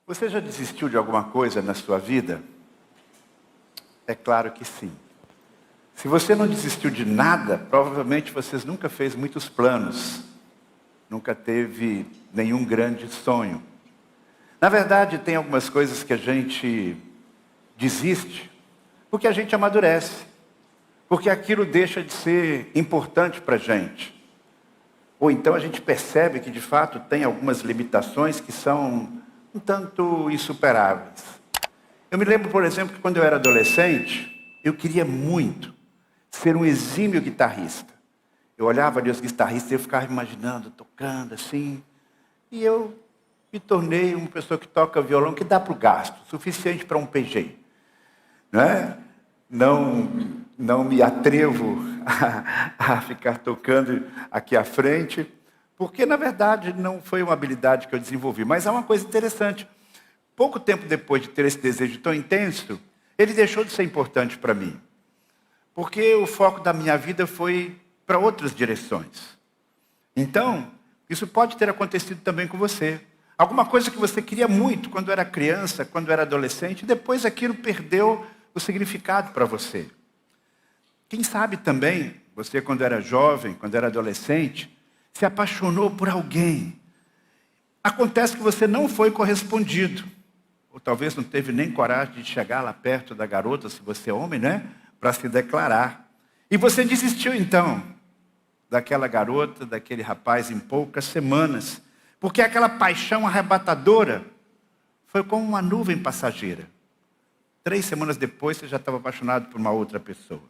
Você já desistiu de alguma coisa na sua vida? É claro que sim. Se você não desistiu de nada, provavelmente você nunca fez muitos planos, nunca teve nenhum grande sonho. Na verdade, tem algumas coisas que a gente desiste porque a gente amadurece, porque aquilo deixa de ser importante para a gente. Ou então a gente percebe que de fato tem algumas limitações que são um tanto insuperáveis. Eu me lembro, por exemplo, que quando eu era adolescente, eu queria muito ser um exímio guitarrista. Eu olhava ali os guitarristas e eu ficava imaginando, tocando assim. E eu me tornei uma pessoa que toca violão que dá para o gasto, suficiente para um PG. Não é? Não me atrevo a ficar tocando aqui à frente, porque, na verdade, não foi uma habilidade que eu desenvolvi. Mas há uma coisa interessante. Pouco tempo depois de ter esse desejo tão intenso, ele deixou de ser importante para mim. Porque o foco da minha vida foi para outras direções. Então, isso pode ter acontecido também com você. Alguma coisa que você queria muito quando era criança, quando era adolescente, e depois aquilo perdeu o significado para você. Quem sabe também, você quando era jovem, quando era adolescente, se apaixonou por alguém. Acontece que você não foi correspondido. Ou talvez não teve nem coragem de chegar lá perto da garota, se você é homem, né? Para se declarar. E você desistiu então daquela garota, daquele rapaz em poucas semanas. Porque aquela paixão arrebatadora foi como uma nuvem passageira. 3 semanas depois você já estava apaixonado por uma outra pessoa.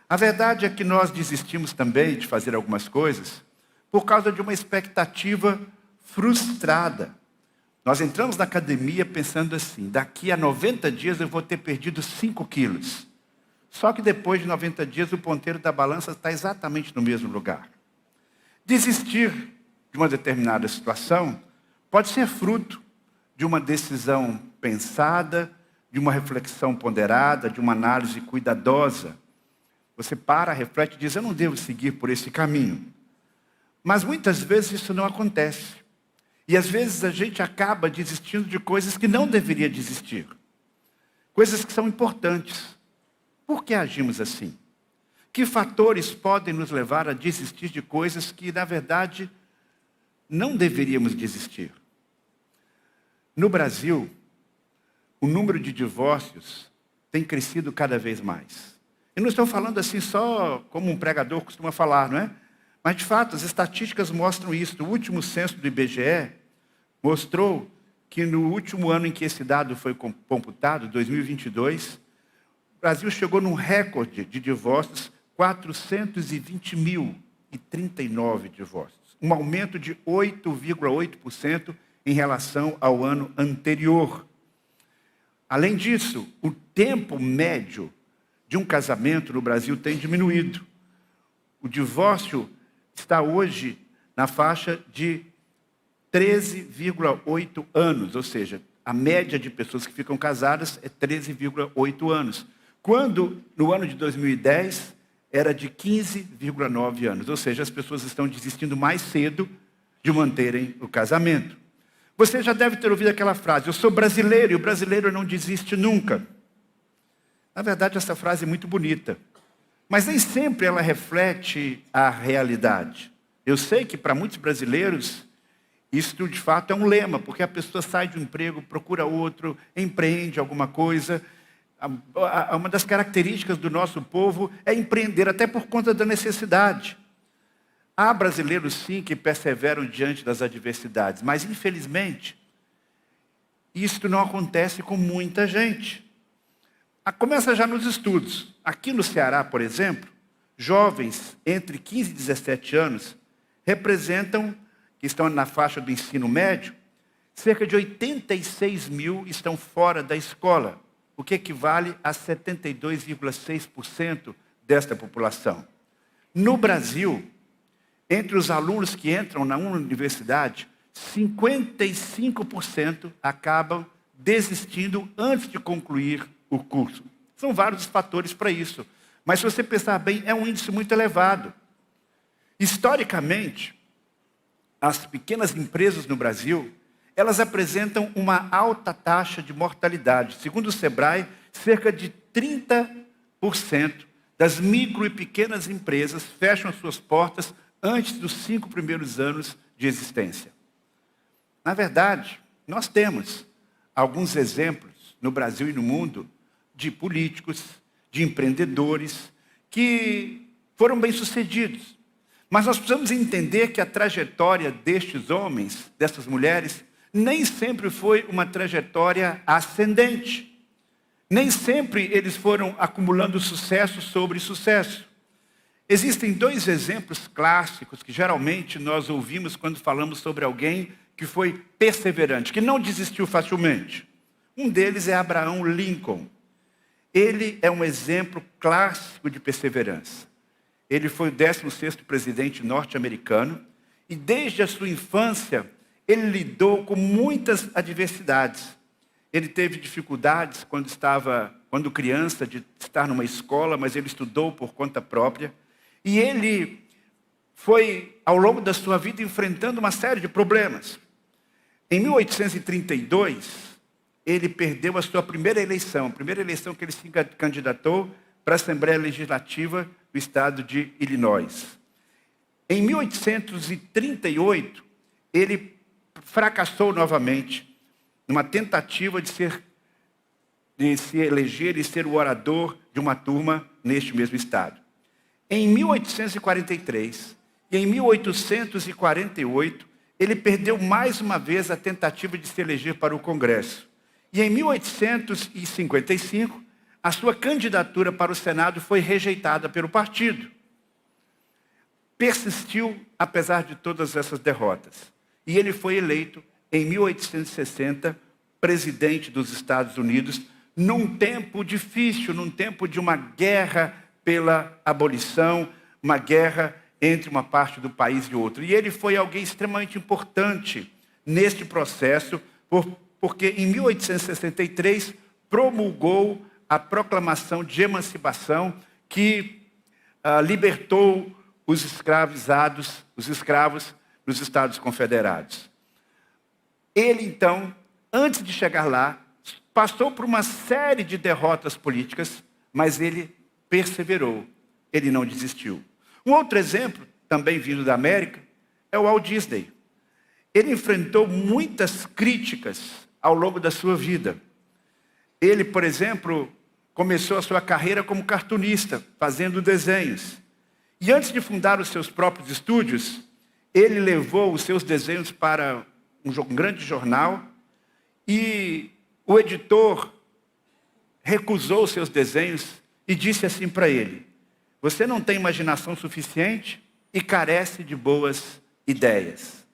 A verdade é que nós desistimos também de fazer algumas coisas por causa de uma expectativa frustrada. Nós entramos na academia pensando assim, daqui a 90 dias eu vou ter perdido 5 quilos. Só que depois de 90 dias o ponteiro da balança está exatamente no mesmo lugar. Desistir de uma determinada situação pode ser fruto de uma decisão pensada, de uma reflexão ponderada, de uma análise cuidadosa. Você para, reflete e diz, eu não devo seguir por esse caminho. Mas muitas vezes isso não acontece. E às vezes a gente acaba desistindo de coisas que não deveria desistir. Coisas que são importantes. Por que agimos assim? Que fatores podem nos levar a desistir de coisas que, na verdade, não deveríamos desistir? No Brasil, o número de divórcios tem crescido cada vez mais. Eu não estou falando assim só como um pregador costuma falar, não é? Mas, de fato, as estatísticas mostram isso. O último censo do IBGE mostrou que no último ano em que esse dado foi computado, 2022, o Brasil chegou num recorde de divórcios, 420.039 divórcios. Um aumento de 8,8% em relação ao ano anterior. Além disso, o tempo médio de um casamento no Brasil tem diminuído. O divórcio está hoje na faixa de 13,8 anos, ou seja, a média de pessoas que ficam casadas é 13,8 anos. Quando, no ano de 2010, era de 15,9 anos. Ou seja, as pessoas estão desistindo mais cedo de manterem o casamento. Você já deve ter ouvido aquela frase, eu sou brasileiro e o brasileiro não desiste nunca. Na verdade, essa frase é muito bonita, mas nem sempre ela reflete a realidade. Eu sei que para muitos brasileiros, isso de fato é um lema, porque a pessoa sai de um emprego, procura outro, empreende alguma coisa. Uma das características do nosso povo é empreender, até por conta da necessidade. Há brasileiros, sim, que perseveram diante das adversidades, mas, infelizmente, isso não acontece com muita gente. Começa já nos estudos. Aqui no Ceará, por exemplo, jovens entre 15 e 17 anos representam, que estão na faixa do ensino médio, cerca de 86 mil estão fora da escola, o que equivale a 72,6% desta população. No Brasil, entre os alunos que entram na universidade, 55% acabam desistindo antes de concluir o curso. São vários fatores para isso. Mas se você pensar bem, é um índice muito elevado. Historicamente, as pequenas empresas no Brasil, elas apresentam uma alta taxa de mortalidade. Segundo o Sebrae, cerca de 30% das micro e pequenas empresas fecham suas portas antes dos 5 primeiros anos de existência. Na verdade, nós temos alguns exemplos no Brasil e no mundo de políticos, de empreendedores que foram bem-sucedidos. Mas nós precisamos entender que a trajetória destes homens, dessas mulheres, nem sempre foi uma trajetória ascendente. Nem sempre eles foram acumulando sucesso sobre sucesso. Existem 2 exemplos clássicos que geralmente nós ouvimos quando falamos sobre alguém que foi perseverante, que não desistiu facilmente. Um deles é Abraham Lincoln. Ele é um exemplo clássico de perseverança. Ele foi o 16º presidente norte-americano e desde a sua infância ele lidou com muitas adversidades. Ele teve dificuldades quando criança, de estar numa escola, mas ele estudou por conta própria. E ele foi, ao longo da sua vida, enfrentando uma série de problemas. Em 1832, ele perdeu a sua primeira eleição, a primeira eleição que ele se candidatou para a Assembleia Legislativa do estado de Illinois. Em 1838, ele fracassou novamente numa tentativa de se eleger e ser o orador de uma turma neste mesmo estado. Em 1843 e em 1848, ele perdeu mais uma vez a tentativa de se eleger para o Congresso. E em 1855, a sua candidatura para o Senado foi rejeitada pelo partido. Persistiu apesar de todas essas derrotas. E ele foi eleito em 1860, presidente dos Estados Unidos, num tempo difícil, num tempo de uma guerra pela abolição, uma guerra entre uma parte do país e outra. E ele foi alguém extremamente importante neste processo, porque em 1863 promulgou a proclamação de emancipação que libertou os escravizados, os escravos nos Estados Confederados. Ele, então, antes de chegar lá, passou por uma série de derrotas políticas, mas ele perseverou, ele não desistiu. Um outro exemplo, também vindo da América, é o Walt Disney. Ele enfrentou muitas críticas ao longo da sua vida. Ele, por exemplo, começou a sua carreira como cartunista, fazendo desenhos. E antes de fundar os seus próprios estúdios, ele levou os seus desenhos para um grande jornal e o editor recusou os seus desenhos e disse assim para ele: você não tem imaginação suficiente e carece de boas ideias.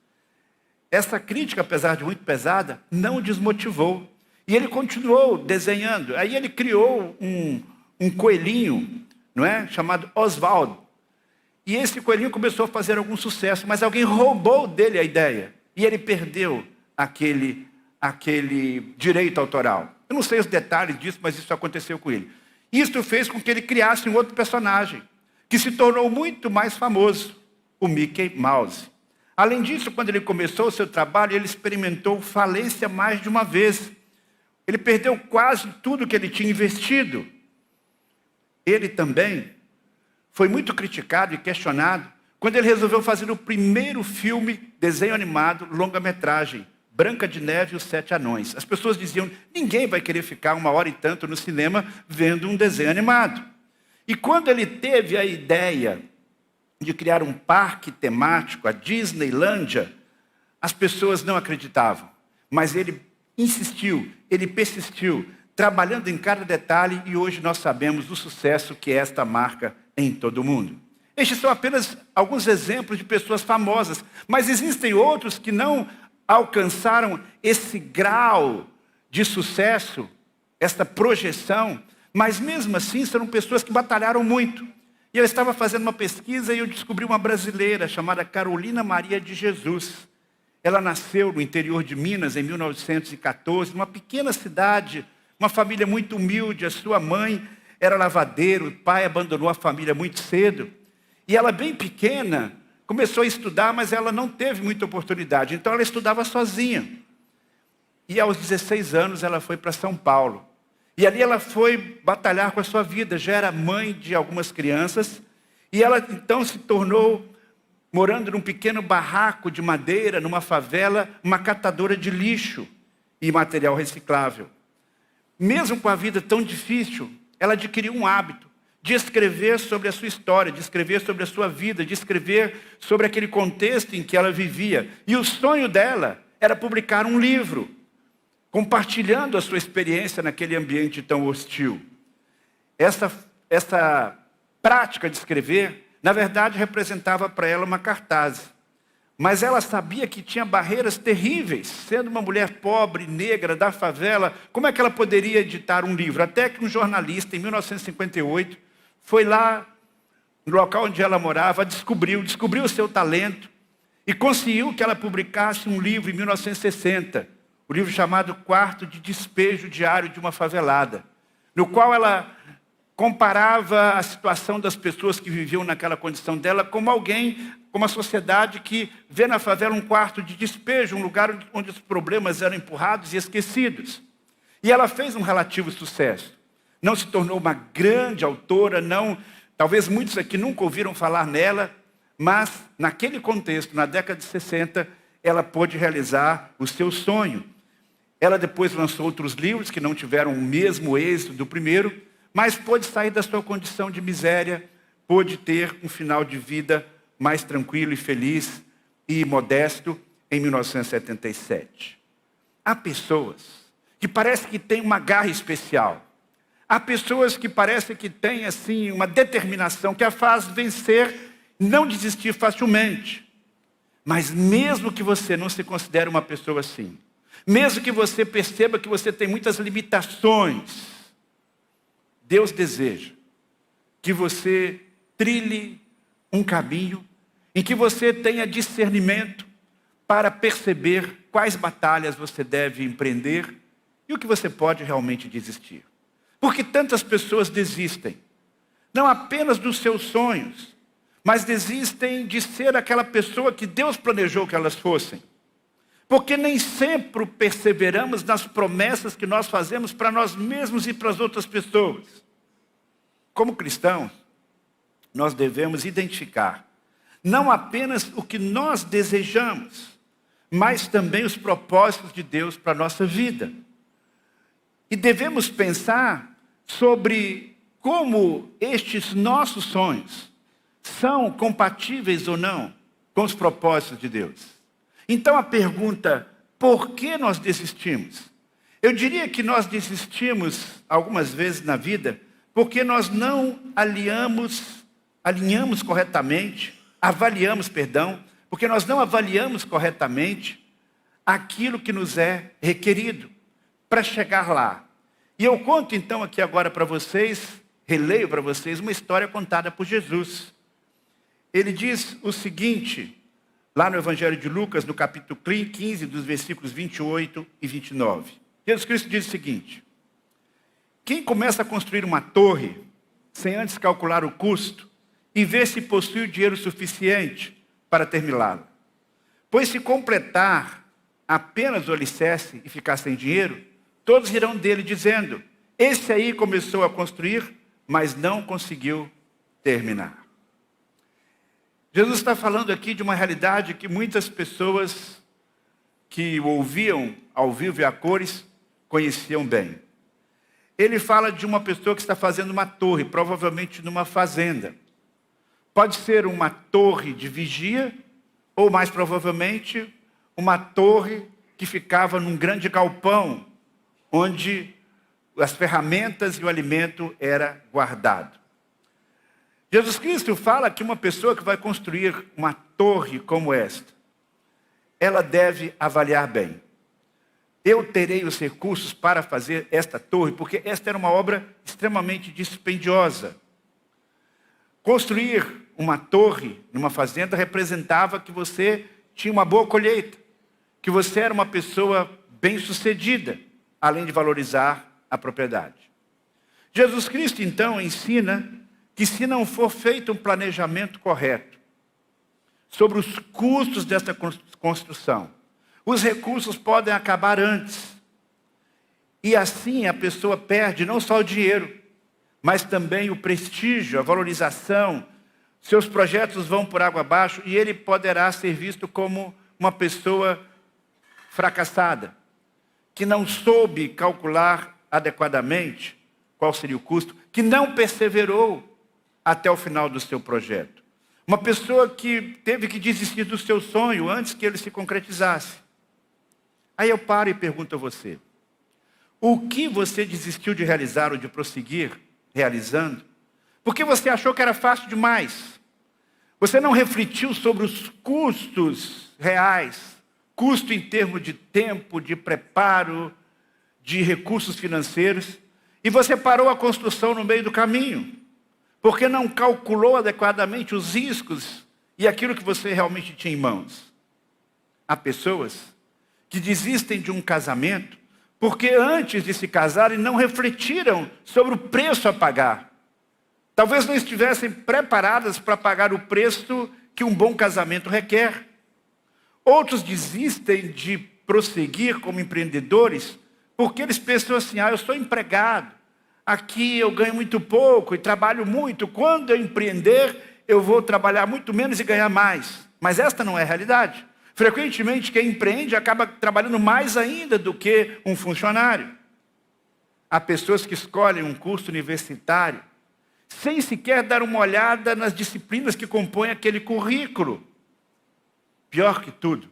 Essa crítica, apesar de muito pesada, não o desmotivou. E ele continuou desenhando. Aí ele criou um coelhinho, não é? Chamado Oswald. E esse coelhinho começou a fazer algum sucesso, mas alguém roubou dele a ideia. E ele perdeu aquele direito autoral. Eu não sei os detalhes disso, mas isso aconteceu com ele. Isso fez com que ele criasse um outro personagem, que se tornou muito mais famoso, o Mickey Mouse. Além disso, quando ele começou o seu trabalho, ele experimentou falência mais de uma vez. Ele perdeu quase tudo que ele tinha investido. Ele também foi muito criticado e questionado quando ele resolveu fazer o primeiro filme, desenho animado, longa-metragem, Branca de Neve e os 7 Anões. As pessoas diziam, ninguém vai querer ficar 1 hora e tanto no cinema vendo um desenho animado. E quando ele teve a ideia de criar um parque temático, a Disneylândia, as pessoas não acreditavam. Mas ele insistiu, ele persistiu, trabalhando em cada detalhe, e hoje nós sabemos o sucesso que é esta marca em todo o mundo. Estes são apenas alguns exemplos de pessoas famosas, mas existem outros que não alcançaram esse grau de sucesso, esta projeção, mas mesmo assim são pessoas que batalharam muito. E eu estava fazendo uma pesquisa e eu descobri uma brasileira chamada Carolina Maria de Jesus. Ela nasceu no interior de Minas em 1914, numa pequena cidade, uma família muito humilde. A sua mãe era lavadeiro, o pai abandonou a família muito cedo. E ela, bem pequena, começou a estudar, mas ela não teve muita oportunidade. Então ela estudava sozinha. e aos 16 anos ela foi para São Paulo. E ali ela foi batalhar com a sua vida, já era mãe de algumas crianças, e ela então se tornou, morando num pequeno barraco de madeira, numa favela, uma catadora de lixo e material reciclável. Mesmo com a vida tão difícil, ela adquiriu um hábito de escrever sobre a sua história, de escrever sobre a sua vida, de escrever sobre aquele contexto em que ela vivia. E o sonho dela era publicar um livro, compartilhando a sua experiência naquele ambiente tão hostil. Essa prática de escrever, na verdade, representava para ela uma cartaz. Mas ela sabia que tinha barreiras terríveis, sendo uma mulher pobre, negra, da favela, como é que ela poderia editar um livro? Até que um jornalista, em 1958, foi lá no local onde ela morava, descobriu o seu talento e conseguiu que ela publicasse um livro em 1960, o livro chamado Quarto de Despejo Diário de uma Favelada, no qual ela comparava a situação das pessoas que viviam naquela condição dela como alguém, como uma sociedade que vê na favela um quarto de despejo, um lugar onde os problemas eram empurrados e esquecidos. E ela fez um relativo sucesso. Não se tornou uma grande autora, talvez muitos aqui nunca ouviram falar nela, mas naquele contexto, na década de 60, ela pôde realizar o seu sonho. Ela depois lançou outros livros que não tiveram o mesmo êxito do primeiro, mas pôde sair da sua condição de miséria, pôde ter um final de vida mais tranquilo e feliz e modesto em 1977. Há pessoas que parecem que têm uma garra especial. Há pessoas que parecem que têm assim, uma determinação que a faz vencer, não desistir facilmente. Mas mesmo que você não se considere uma pessoa assim, mesmo que você perceba que você tem muitas limitações, Deus deseja que você trilhe um caminho em que você tenha discernimento para perceber quais batalhas você deve empreender e o que você pode realmente desistir. Porque tantas pessoas desistem, não apenas dos seus sonhos, mas desistem de ser aquela pessoa que Deus planejou que elas fossem. Porque nem sempre perseveramos nas promessas que nós fazemos para nós mesmos e para as outras pessoas. Como cristãos, nós devemos identificar não apenas o que nós desejamos, mas também os propósitos de Deus para a nossa vida. E devemos pensar sobre como estes nossos sonhos são compatíveis ou não com os propósitos de Deus. Então a pergunta, por que nós desistimos? Eu diria que nós desistimos algumas vezes na vida porque nós não porque nós não avaliamos corretamente aquilo que nos é requerido para chegar lá. E eu conto então aqui agora para vocês, releio para vocês uma história contada por Jesus. Ele diz o seguinte, lá no Evangelho de Lucas, no capítulo 15, dos versículos 28 e 29. Jesus Cristo diz o seguinte: quem começa a construir uma torre, sem antes calcular o custo, e ver se possui o dinheiro suficiente para terminá-la? Pois se completar apenas o alicerce e ficar sem dinheiro, todos irão dele dizendo, esse aí começou a construir, mas não conseguiu terminar. Jesus está falando aqui de uma realidade que muitas pessoas que o ouviam ao vivo e a cores conheciam bem. Ele fala de uma pessoa que está fazendo uma torre, provavelmente numa fazenda. Pode ser uma torre de vigia, ou mais provavelmente, uma torre que ficava num grande galpão, onde as ferramentas e o alimento era guardado. Jesus Cristo fala que uma pessoa que vai construir uma torre como esta, ela deve avaliar bem. Eu terei os recursos para fazer esta torre, porque esta era uma obra extremamente dispendiosa. Construir uma torre numa fazenda representava que você tinha uma boa colheita, que você era uma pessoa bem-sucedida, além de valorizar a propriedade. Jesus Cristo, então, ensina que se não for feito um planejamento correto sobre os custos dessa construção, os recursos podem acabar antes E assim a pessoa perde não só o dinheiro, mas também o prestígio, a valorização. Seus projetos vão por água abaixo e ele poderá ser visto como uma pessoa fracassada, que não soube calcular adequadamente qual seria o custo, que não perseverou até o final do seu projeto. Uma pessoa que teve que desistir do seu sonho antes que ele se concretizasse. Aí eu paro e pergunto a você, o que você desistiu de realizar ou de prosseguir realizando? Porque você achou que era fácil demais. Você não refletiu sobre os custos reais, custo em termos de tempo, de preparo, de recursos financeiros, e você parou a construção no meio do caminho, porque não calculou adequadamente os riscos e aquilo que você realmente tinha em mãos. Há pessoas que desistem de um casamento porque antes de se casarem não refletiram sobre o preço a pagar. Talvez não estivessem preparadas para pagar o preço que um bom casamento requer. Outros desistem de prosseguir como empreendedores porque eles pensam assim, eu sou empregado, aqui eu ganho muito pouco e trabalho muito, quando eu empreender eu vou trabalhar muito menos e ganhar mais. Mas esta não é a realidade. Frequentemente quem empreende acaba trabalhando mais ainda do que um funcionário. Há pessoas que escolhem um curso universitário sem sequer dar uma olhada nas disciplinas que compõem aquele currículo. Pior que tudo,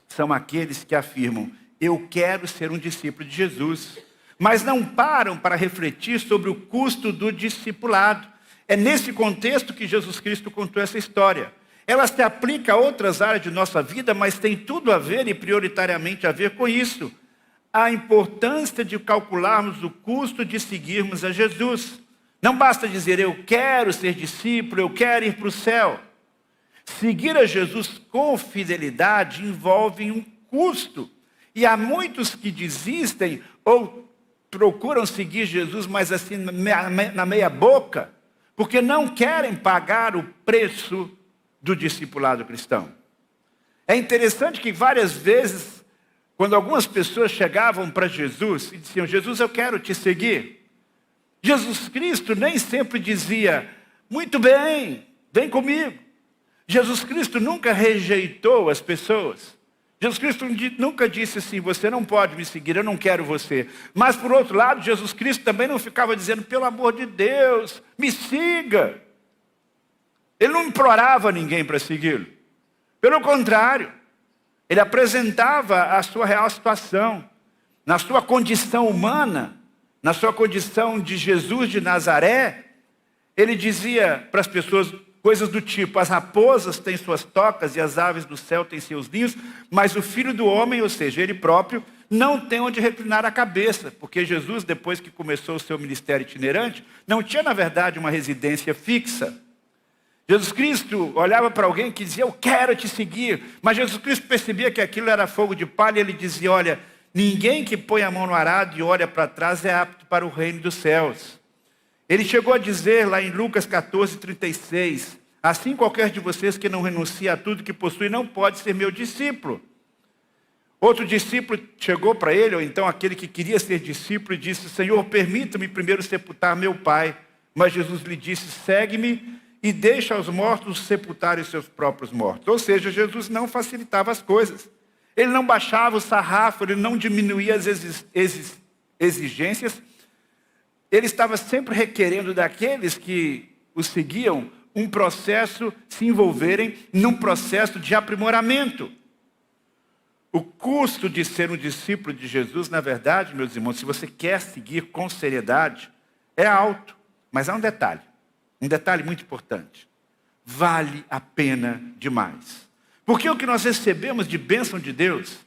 são aqueles que afirmam, eu quero ser um discípulo de Jesus, mas não param para refletir sobre o custo do discipulado. É nesse contexto que Jesus Cristo contou essa história. Ela se aplica a outras áreas de nossa vida, mas tem tudo a ver e prioritariamente a ver com isso. A importância de calcularmos o custo de seguirmos a Jesus. Não basta dizer, eu quero ser discípulo, eu quero ir para o céu. Seguir a Jesus com fidelidade envolve um custo. E há muitos que desistem ou procuram seguir Jesus, mas assim na meia boca, porque não querem pagar o preço do discipulado cristão. É interessante que várias vezes, quando algumas pessoas chegavam para Jesus e diziam, Jesus, eu quero te seguir. Jesus Cristo nem sempre dizia, muito bem, vem comigo. Jesus Cristo nunca rejeitou as pessoas. Jesus Cristo nunca disse assim, você não pode me seguir, eu não quero você. Mas por outro lado, Jesus Cristo também não ficava dizendo, pelo amor de Deus, me siga. Ele não implorava ninguém para segui-lo. Pelo contrário, ele apresentava a sua real situação, na sua condição humana, na sua condição de Jesus de Nazaré. Ele dizia para as pessoas coisas do tipo, as raposas têm suas tocas e as aves do céu têm seus ninhos, mas o Filho do Homem, ou seja, ele próprio, não tem onde reclinar a cabeça, porque Jesus, depois que começou o seu ministério itinerante, não tinha, na verdade, uma residência fixa. Jesus Cristo olhava para alguém que dizia, eu quero te seguir. Mas Jesus Cristo percebia que aquilo era fogo de palha e ele dizia, olha, ninguém que põe a mão no arado e olha para trás é apto para o reino dos céus. Ele chegou a dizer lá em Lucas 14:36, assim qualquer de vocês que não renuncia a tudo que possui não pode ser meu discípulo. Outro discípulo chegou para ele, ou então aquele que queria ser discípulo, e disse, Senhor, permita-me primeiro sepultar meu pai. Mas Jesus lhe disse, segue-me e deixa os mortos sepultarem os seus próprios mortos. Ou seja, Jesus não facilitava as coisas. Ele não baixava o sarrafo, ele não diminuía as exigências. Ele estava sempre requerendo daqueles que o seguiam um processo, se envolverem num processo de aprimoramento. O custo de ser um discípulo de Jesus, na verdade, meus irmãos, se você quer seguir com seriedade, é alto. Mas há um detalhe muito importante. Vale a pena demais. Porque o que nós recebemos de bênção de Deus,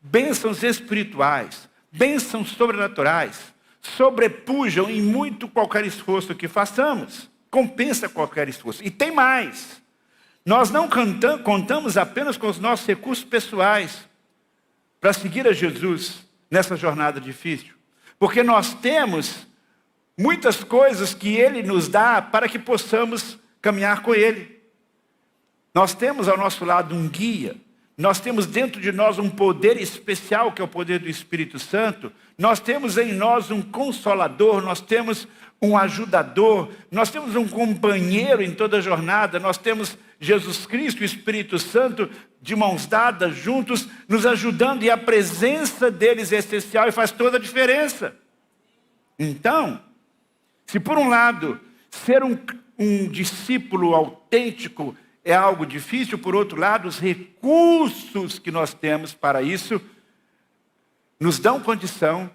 bênçãos espirituais, bênçãos sobrenaturais, sobrepujam em muito qualquer esforço que façamos. Compensa qualquer esforço. E tem mais. Nós não contamos apenas com os nossos recursos pessoais para seguir a Jesus nessa jornada difícil. Porque nós temos muitas coisas que Ele nos dá para que possamos caminhar com Ele. Nós temos ao nosso lado um guia. nós temos dentro de nós um poder especial, que é o poder do Espírito Santo. Nós temos em nós um consolador, nós temos um ajudador, nós temos um companheiro em toda a jornada, nós temos Jesus Cristo, o Espírito Santo, de mãos dadas, juntos, nos ajudando, e a presença deles é essencial e faz toda a diferença. Então, se por um lado, ser um discípulo autêntico é algo difícil, por outro lado, os recursos que nós temos para isso nos dão condição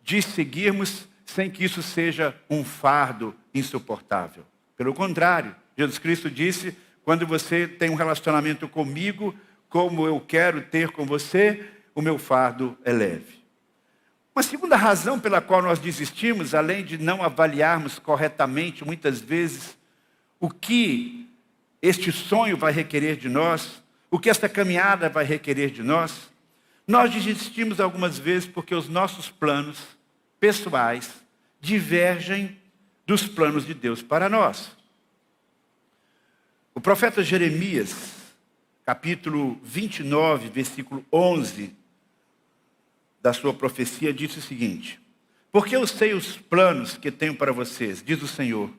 de seguirmos sem que isso seja um fardo insuportável. Pelo contrário, Jesus Cristo disse: quando você tem um relacionamento comigo, como eu quero ter com você, o meu fardo é leve. Uma segunda razão pela qual nós desistimos, além de não avaliarmos corretamente, muitas vezes, o que este sonho vai requerer de nós, o que esta caminhada vai requerer de nós, nós desistimos algumas vezes porque os nossos planos pessoais divergem dos planos de Deus para nós. O profeta Jeremias, capítulo 29, versículo 11, da sua profecia, disse o seguinte: porque eu sei os planos que tenho para vocês, diz o Senhor,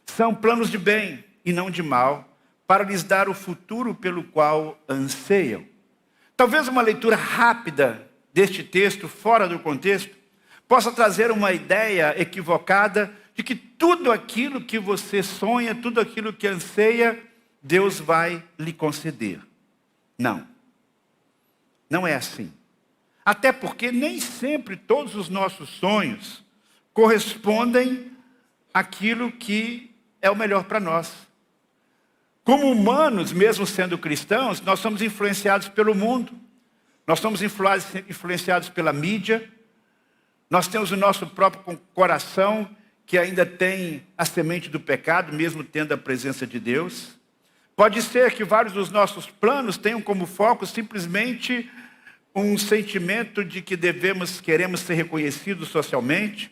são planos de bem e não de mal, para lhes dar o futuro pelo qual anseiam. Talvez uma leitura rápida deste texto, fora do contexto, possa trazer uma ideia equivocada de que tudo aquilo que você sonha, tudo aquilo que anseia, Deus vai lhe conceder. Não. Não é assim. Até porque nem sempre todos os nossos sonhos correspondem àquilo que é o melhor para nós. Como humanos, mesmo sendo cristãos, nós somos influenciados pelo mundo. Nós somos influenciados pela mídia. Nós temos o nosso próprio coração, que ainda tem a semente do pecado, mesmo tendo a presença de Deus. Pode ser que vários dos nossos planos tenham como foco simplesmente um sentimento de que queremos ser reconhecidos socialmente.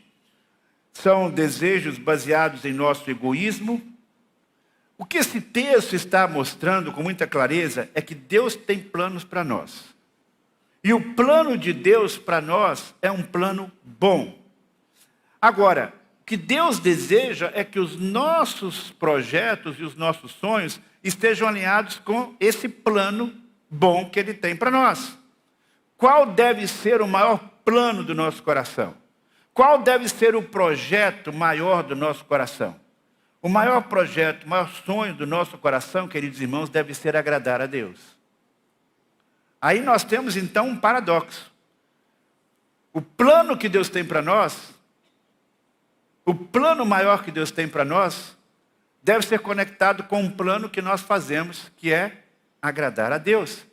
São desejos baseados em nosso egoísmo. O que esse texto está mostrando com muita clareza é que Deus tem planos para nós. E o plano de Deus para nós é um plano bom. Agora, o que Deus deseja é que os nossos projetos e os nossos sonhos estejam alinhados com esse plano bom que Ele tem para nós. Qual deve ser o maior plano do nosso coração? Qual deve ser o projeto maior do nosso coração? O maior projeto, o maior sonho do nosso coração, queridos irmãos, deve ser agradar a Deus. Aí nós temos então um paradoxo. O plano que Deus tem para nós, o plano maior que Deus tem para nós, deve ser conectado com um plano que nós fazemos, que é agradar a Deus,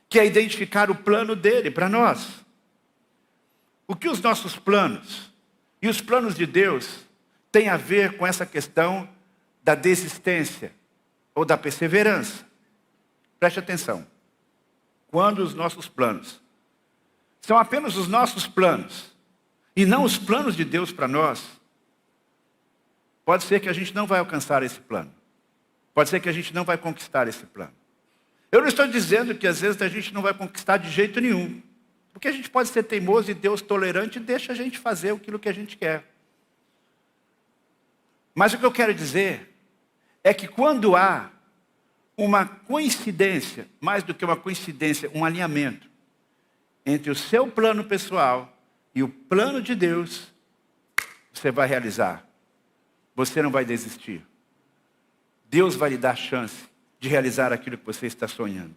que é identificar o plano dele para nós. O que os nossos planos e os planos de Deus têm a ver com essa questão da desistência ou da perseverança? Preste atenção. Quando os nossos planos são apenas os nossos planos e não os planos de Deus para nós, pode ser que a gente não vai alcançar esse plano. Pode ser que a gente não vai conquistar esse plano. Eu não estou dizendo que às vezes a gente não vai conquistar de jeito nenhum. Porque a gente pode ser teimoso e Deus tolerante e deixa a gente fazer aquilo que a gente quer. Mas o que eu quero dizer é que quando há uma coincidência, mais do que uma coincidência, um alinhamento entre o seu plano pessoal e o plano de Deus, você vai realizar. Você não vai desistir. Deus vai lhe dar chance de realizar aquilo que você está sonhando.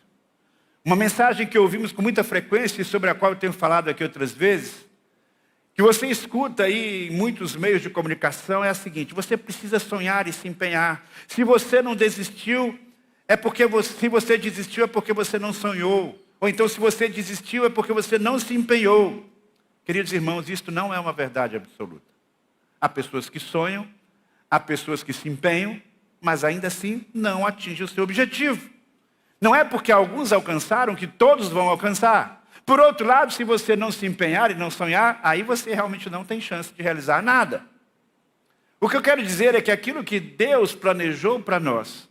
Uma mensagem que ouvimos com muita frequência e sobre a qual eu tenho falado aqui outras vezes, que você escuta aí em muitos meios de comunicação, é a seguinte: você precisa sonhar e se empenhar. Se você não desistiu, se você desistiu é porque você não sonhou. Ou então se você desistiu é porque você não se empenhou. Queridos irmãos, isto não é uma verdade absoluta. Há pessoas que sonham, há pessoas que se empenham, mas ainda assim não atingem o seu objetivo. Não é porque alguns alcançaram que todos vão alcançar. Por outro lado, se você não se empenhar e não sonhar, aí você realmente não tem chance de realizar nada. O que eu quero dizer é que aquilo que Deus planejou para nós,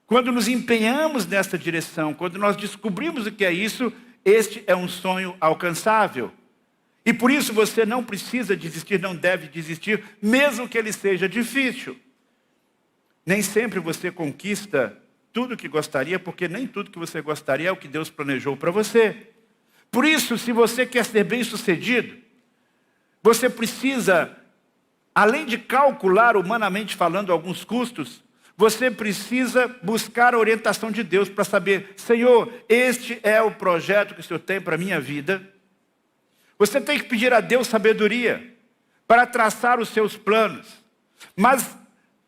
Quando nos empenhamos nessa direção, quando nós descobrimos o que é isso, este é um sonho alcançável. E por isso você não precisa desistir, não deve desistir, mesmo que ele seja difícil. Nem sempre você conquista tudo o que gostaria, porque nem tudo que você gostaria é o que Deus planejou para você. Por isso, se você quer ser bem-sucedido, você precisa, além de calcular humanamente falando alguns custos, você precisa buscar a orientação de Deus para saber, Senhor, este é o projeto que o Senhor tem para a minha vida. Você tem que pedir a Deus sabedoria para traçar os seus planos. Mas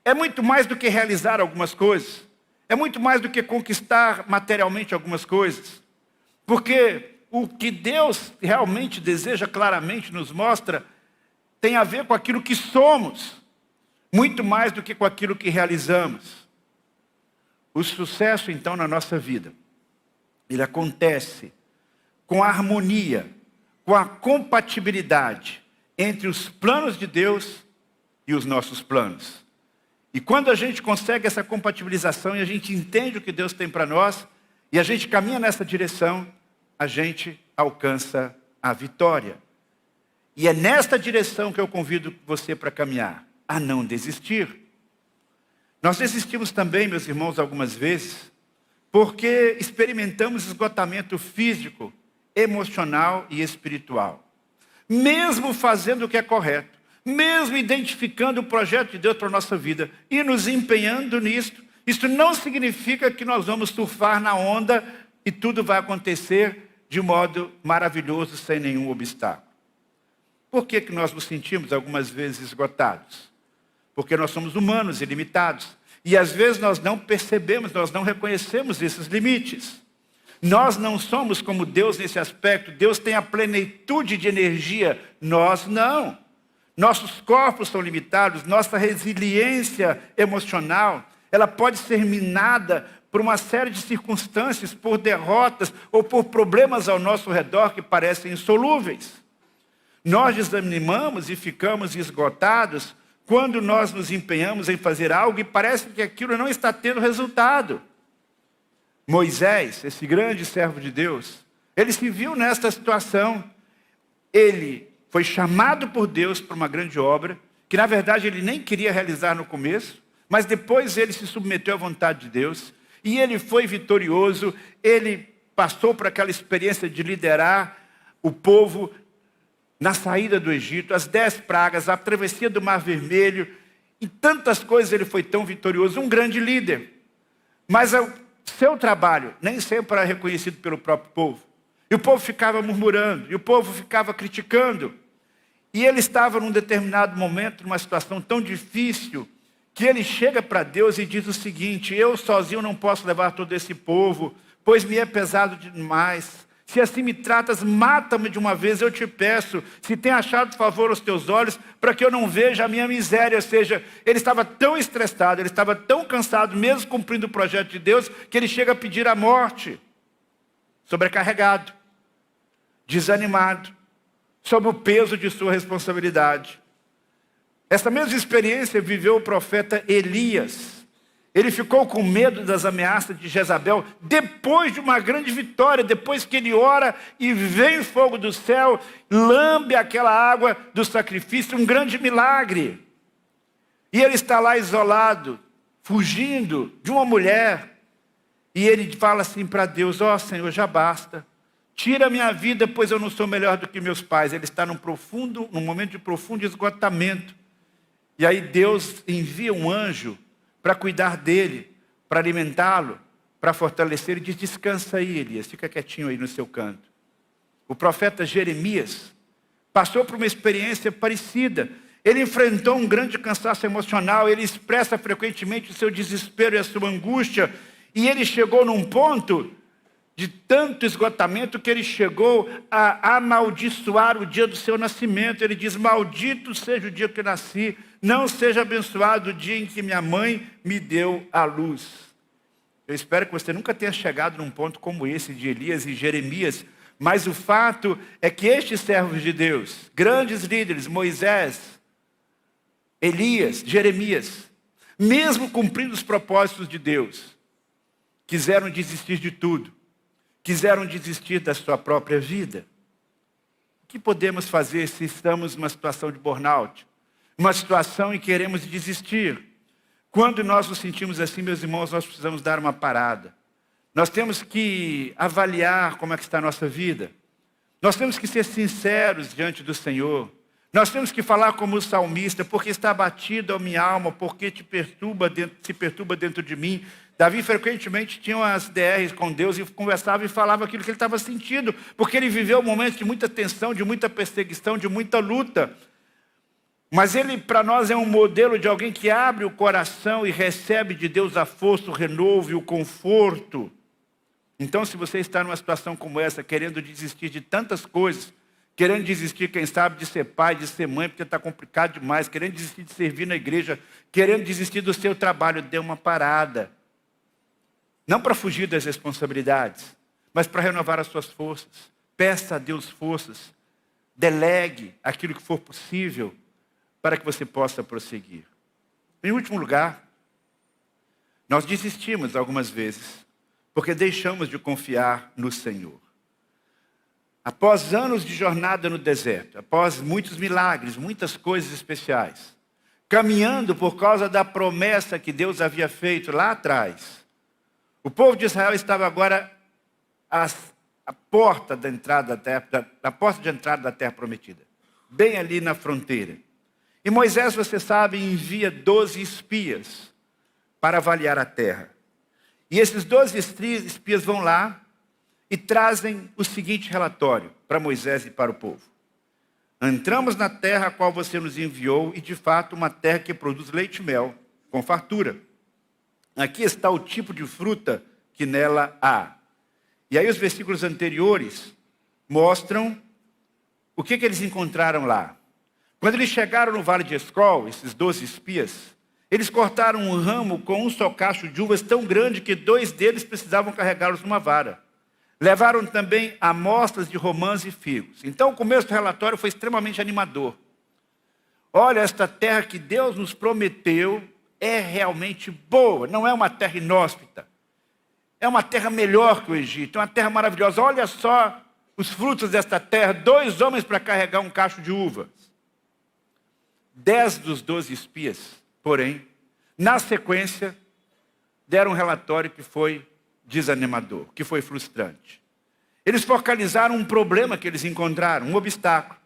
é muito mais do que realizar algumas coisas. É muito mais do que conquistar materialmente algumas coisas. Porque o que Deus realmente deseja, claramente nos mostra, tem a ver com aquilo que somos, muito mais do que com aquilo que realizamos. O sucesso, então, na nossa vida, ele acontece com a harmonia, com a compatibilidade entre os planos de Deus e os nossos planos. E quando a gente consegue essa compatibilização e a gente entende o que Deus tem para nós, e a gente caminha nessa direção, a gente alcança a vitória. E é nesta direção que eu convido você para caminhar, a não desistir. Nós desistimos também, meus irmãos, algumas vezes, porque experimentamos esgotamento físico, emocional e espiritual. Mesmo fazendo o que é correto, mesmo identificando o projeto de Deus para a nossa vida e nos empenhando nisto, isso não significa que nós vamos surfar na onda e tudo vai acontecer de modo maravilhoso, sem nenhum obstáculo. Por que nós nos sentimos algumas vezes esgotados? Porque nós somos humanos e limitados. E às vezes nós não percebemos, nós não reconhecemos esses limites. Nós não somos como Deus nesse aspecto. Deus tem a plenitude de energia, nós não. Nossos corpos são limitados, nossa resiliência emocional, ela pode ser minada por uma série de circunstâncias, por derrotas ou por problemas ao nosso redor que parecem insolúveis. Nós desanimamos e ficamos esgotados quando nós nos empenhamos em fazer algo e parece que aquilo não está tendo resultado. Moisés, esse grande servo de Deus, ele se viu nesta situação. Ele foi chamado por Deus para uma grande obra, que na verdade ele nem queria realizar no começo, mas depois ele se submeteu à vontade de Deus, e ele foi vitorioso, ele passou por aquela experiência de liderar o povo na saída do Egito, as 10 pragas, a travessia do Mar Vermelho, e tantas coisas ele foi tão vitorioso, um grande líder. Mas o seu trabalho nem sempre era reconhecido pelo próprio povo. E o povo ficava murmurando, e o povo ficava criticando. E ele estava num determinado momento, numa situação tão difícil, que ele chega para Deus e diz o seguinte: eu sozinho não posso levar todo esse povo, pois me é pesado demais. Se assim me tratas, mata-me de uma vez, eu te peço, se tem achado favor aos teus olhos, para que eu não veja a minha miséria. Ou seja, ele estava tão estressado, ele estava tão cansado, mesmo cumprindo o projeto de Deus, que ele chega a pedir a morte. Sobrecarregado, desanimado, sob o peso de sua responsabilidade. Essa mesma experiência viveu o profeta Elias. Ele ficou com medo das ameaças de Jezabel, depois de uma grande vitória, depois que ele ora e vem fogo do céu, lambe aquela água do sacrifício, um grande milagre. E ele está lá isolado, fugindo de uma mulher. E ele fala assim para Deus: ó Senhor, já basta. Tira a minha vida, pois eu não sou melhor do que meus pais. Ele está num momento de profundo esgotamento. E aí Deus envia um anjo para cuidar dele, para alimentá-lo, para fortalecer. Ele diz: descansa aí, Elias, fica quietinho aí no seu canto. O profeta Jeremias passou por uma experiência parecida. Ele enfrentou um grande cansaço emocional, ele expressa frequentemente o seu desespero e a sua angústia. E ele chegou num ponto de tanto esgotamento que ele chegou a amaldiçoar o dia do seu nascimento. Ele diz: maldito seja o dia que eu nasci, não seja abençoado o dia em que minha mãe me deu à luz. Eu espero que você nunca tenha chegado num ponto como esse de Elias e Jeremias, mas o fato é que estes servos de Deus, grandes líderes, Moisés, Elias, Jeremias, mesmo cumprindo os propósitos de Deus, quiseram desistir de tudo, quiseram desistir da sua própria vida. O que podemos fazer se estamos numa situação de burnout? Uma situação em que queremos desistir? Quando nós nos sentimos assim, meus irmãos, nós precisamos dar uma parada. Nós temos que avaliar como é que está a nossa vida. Nós temos que ser sinceros diante do Senhor. Nós temos que falar como o salmista, porque está abatido a minha alma, porque se perturba dentro de mim. Davi frequentemente tinha umas DRs com Deus e conversava e falava aquilo que ele estava sentindo, porque ele viveu um momento de muita tensão, de muita perseguição, de muita luta. Mas ele, para nós, é um modelo de alguém que abre o coração e recebe de Deus a força, o renovo e o conforto. Então, se você está numa situação como essa, querendo desistir de tantas coisas, querendo desistir, quem sabe, de ser pai, de ser mãe, porque está complicado demais, querendo desistir de servir na igreja, querendo desistir do seu trabalho, dê uma parada. Não para fugir das responsabilidades, mas para renovar as suas forças. Peça a Deus forças. Delegue aquilo que for possível para que você possa prosseguir. Em último lugar, nós desistimos algumas vezes porque deixamos de confiar no Senhor. Após anos de jornada no deserto, após muitos milagres, muitas coisas especiais, caminhando por causa da promessa que Deus havia feito lá atrás, o povo de Israel estava agora à porta da entrada da terra, da porta de entrada da terra prometida, bem ali na fronteira. E Moisés, você sabe, envia 12 espias para avaliar a terra. E esses 12 espias vão lá e trazem o seguinte relatório para Moisés e para o povo. Entramos na terra a qual você nos enviou e, de fato, uma terra que produz leite e mel, com fartura. Aqui está o tipo de fruta que nela há. E aí os versículos anteriores mostram o que eles encontraram lá. Quando eles chegaram no vale de Escol, esses 12 espias, eles cortaram um ramo com um só cacho de uvas tão grande que 2 deles precisavam carregá-los numa vara. Levaram também amostras de romãs e figos. Então o começo do relatório foi extremamente animador. Olha, esta terra que Deus nos prometeu é realmente boa, não é uma terra inóspita. É uma terra melhor que o Egito, é uma terra maravilhosa. Olha só os frutos desta terra, 2 homens para carregar um cacho de uvas. 10 dos 12 espias, porém, na sequência, deram um relatório que foi desanimador, que foi frustrante. Eles focalizaram um problema que eles encontraram, um obstáculo.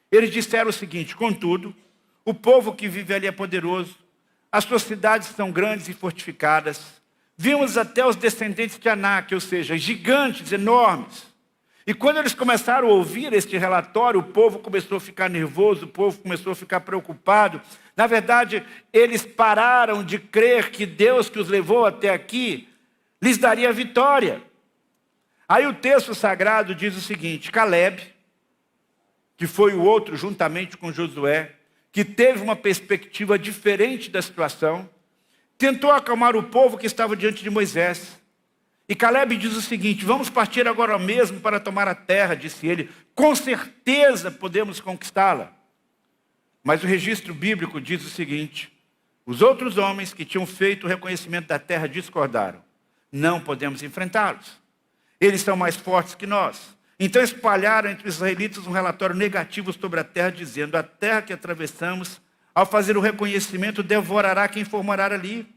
Eles disseram o seguinte: contudo, o povo que vive ali é poderoso, as suas cidades são grandes e fortificadas. Vimos até os descendentes de Anak, ou seja, gigantes, enormes. E quando eles começaram a ouvir este relatório, o povo começou a ficar nervoso, o povo começou a ficar preocupado. Na verdade, eles pararam de crer que Deus que os levou até aqui lhes daria vitória. Aí o texto sagrado diz o seguinte: Caleb, que foi o outro juntamente com Josué, que teve uma perspectiva diferente da situação, tentou acalmar o povo que estava diante de Moisés. E Caleb diz o seguinte: vamos partir agora mesmo para tomar a terra, disse ele. Com certeza podemos conquistá-la. Mas o registro bíblico diz o seguinte: os outros homens que tinham feito o reconhecimento da terra discordaram. Não podemos enfrentá-los. Eles são mais fortes que nós. Então espalharam entre os israelitas um relatório negativo sobre a terra, dizendo: a terra que atravessamos, ao fazer o reconhecimento, devorará quem for morar ali.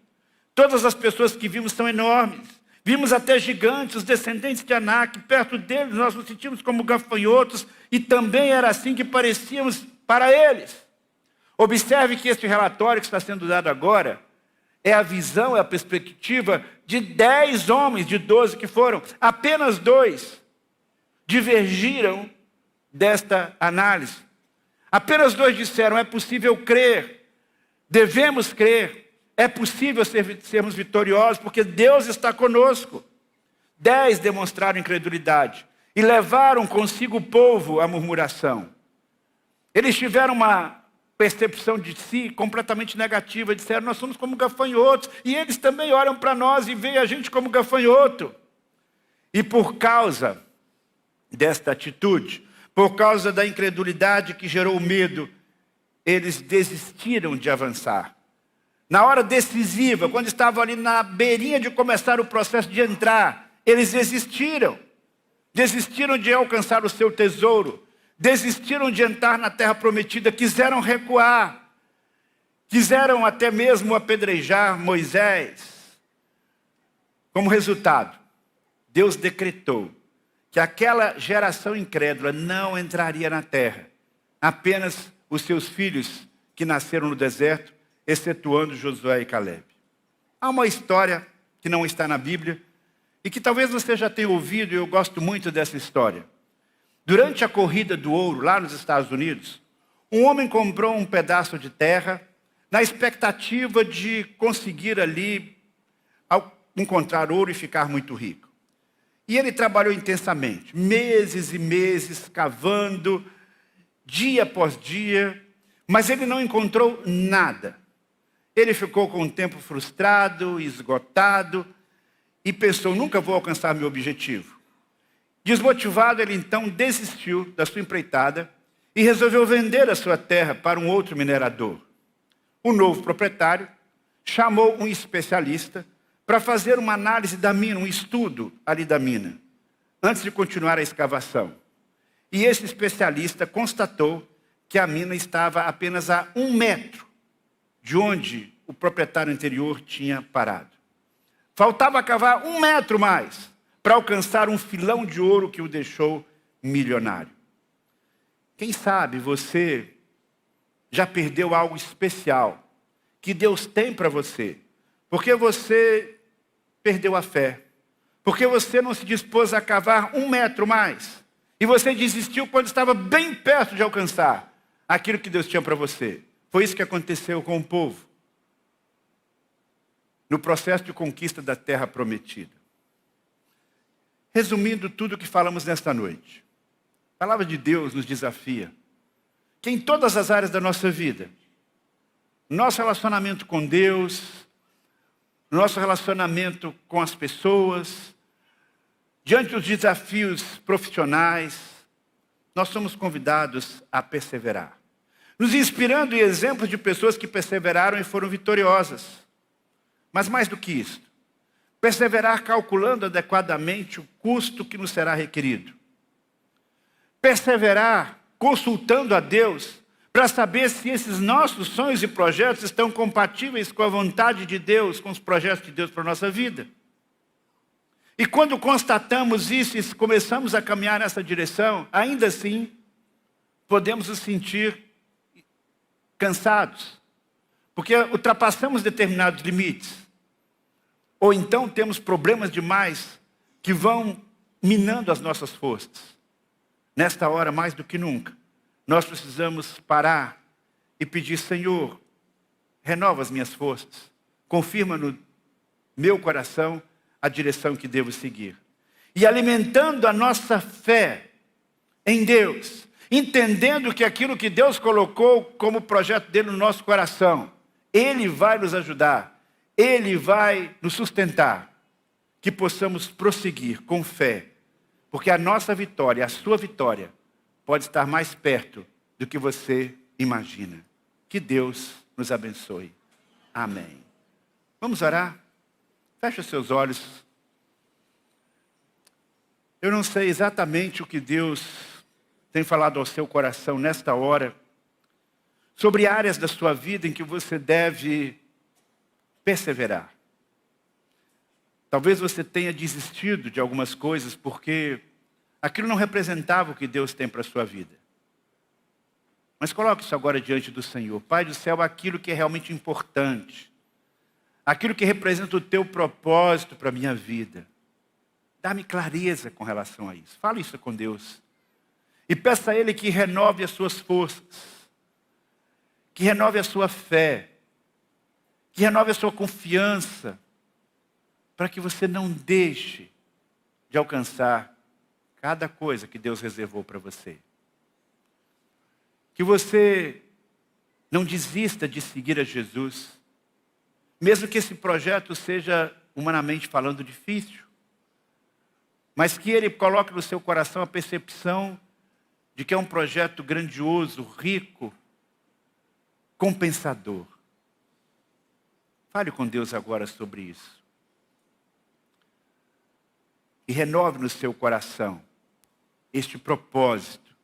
Todas as pessoas que vimos são enormes. Vimos até gigantes, os descendentes de Anak. Perto deles nós nos sentimos como gafanhotos, e também era assim que parecíamos para eles. Observe que este relatório que está sendo dado agora é a visão, é a perspectiva de 10 homens, de 12 que foram. Apenas 2 divergiram desta análise. Apenas 2 disseram: é possível crer, devemos crer. É possível sermos vitoriosos, porque Deus está conosco. 10 demonstraram incredulidade e levaram consigo o povo à murmuração. Eles tiveram uma percepção de si completamente negativa. Disseram: nós somos como gafanhotos. E eles também olham para nós e veem a gente como gafanhoto. E por causa desta atitude, por causa da incredulidade que gerou o medo, eles desistiram de avançar. na hora decisiva, quando estavam ali na beirinha de começar o processo de entrar, eles desistiram. Desistiram de alcançar o seu tesouro. Desistiram de entrar na terra prometida. Quiseram recuar. Quiseram até mesmo apedrejar Moisés. Como resultado, Deus decretou que aquela geração incrédula não entraria na terra. Apenas os seus filhos que nasceram no deserto, excetuando Josué e Caleb. Há uma história que não está na Bíblia e que talvez você já tenha ouvido, e eu gosto muito dessa história. Durante a corrida do ouro, lá nos Estados Unidos, um homem comprou um pedaço de terra na expectativa de conseguir ali encontrar ouro e ficar muito rico. E ele trabalhou intensamente, meses e meses, cavando, dia após dia, mas ele não encontrou nada. Ele ficou com o tempo frustrado, esgotado, e pensou, nunca vou alcançar meu objetivo. Desmotivado, ele então desistiu da sua empreitada e resolveu vender a sua terra para um outro minerador. O novo proprietário chamou um especialista para fazer uma análise da mina, um estudo ali da mina, antes de continuar a escavação. E esse especialista constatou que a mina estava apenas a 1 metro de onde o proprietário anterior tinha parado. Faltava cavar 1 metro mais para alcançar um filão de ouro que o deixou milionário. Quem sabe você já perdeu algo especial que Deus tem para você, porque você perdeu a fé, porque você não se dispôs a cavar 1 metro mais, e você desistiu quando estava bem perto de alcançar aquilo que Deus tinha para você. Foi isso que aconteceu com o povo no processo de conquista da terra prometida. Resumindo tudo o que falamos nesta noite, a palavra de Deus nos desafia que em todas as áreas da nossa vida, nosso relacionamento com Deus, nosso relacionamento com as pessoas, diante dos desafios profissionais, nós somos convidados a perseverar. Nos inspirando em exemplos de pessoas que perseveraram e foram vitoriosas. Mas mais do que isso, perseverar calculando adequadamente o custo que nos será requerido. Perseverar consultando a Deus para saber se esses nossos sonhos e projetos estão compatíveis com a vontade de Deus, com os projetos de Deus para a nossa vida. E quando constatamos isso e começamos a caminhar nessa direção, ainda assim, podemos nos sentir cansados, porque ultrapassamos determinados limites. Ou então temos problemas demais que vão minando as nossas forças. Nesta hora, mais do que nunca, nós precisamos parar e pedir, Senhor, renova as minhas forças, confirma no meu coração a direção que devo seguir. E alimentando a nossa fé em Deus, entendendo que aquilo que Deus colocou como projeto dele no nosso coração, Ele vai nos ajudar, Ele vai nos sustentar, que possamos prosseguir com fé, porque a nossa vitória, a sua vitória, pode estar mais perto do que você imagina. Que Deus nos abençoe. Amém. Vamos orar? Feche os seus olhos. Eu não sei exatamente o que Deus tem falado ao seu coração nesta hora, sobre áreas da sua vida em que você deve perseverar. Talvez você tenha desistido de algumas coisas porque aquilo não representava o que Deus tem para a sua vida. Mas coloque isso agora diante do Senhor. Pai do céu, aquilo que é realmente importante, aquilo que representa o teu propósito para a minha vida. Dá-me clareza com relação a isso. Fale isso com Deus. E peça a Ele que renove as suas forças, que renove a sua fé, que renove a sua confiança, para que você não deixe de alcançar cada coisa que Deus reservou para você. Que você não desista de seguir a Jesus, mesmo que esse projeto seja, humanamente falando, difícil, mas que Ele coloque no seu coração a percepção de que é um projeto grandioso, rico, compensador. Fale com Deus agora sobre isso. E renove no seu coração este propósito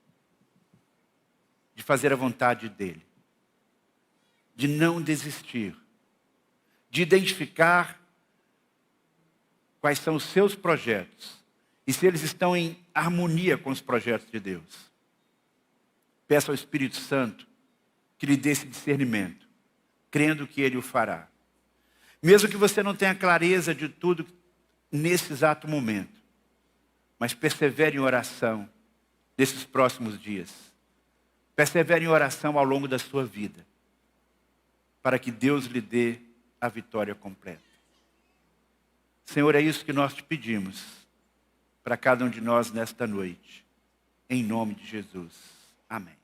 de fazer a vontade dEle. De não desistir. De identificar quais são os seus projetos. E se eles estão em harmonia com os projetos de Deus. Peça ao Espírito Santo que lhe dê esse discernimento, crendo que Ele o fará. Mesmo que você não tenha clareza de tudo nesse exato momento, mas persevere em oração nesses próximos dias. Persevere em oração ao longo da sua vida, para que Deus lhe dê a vitória completa. Senhor, é isso que nós te pedimos para cada um de nós nesta noite. Em nome de Jesus. Amém.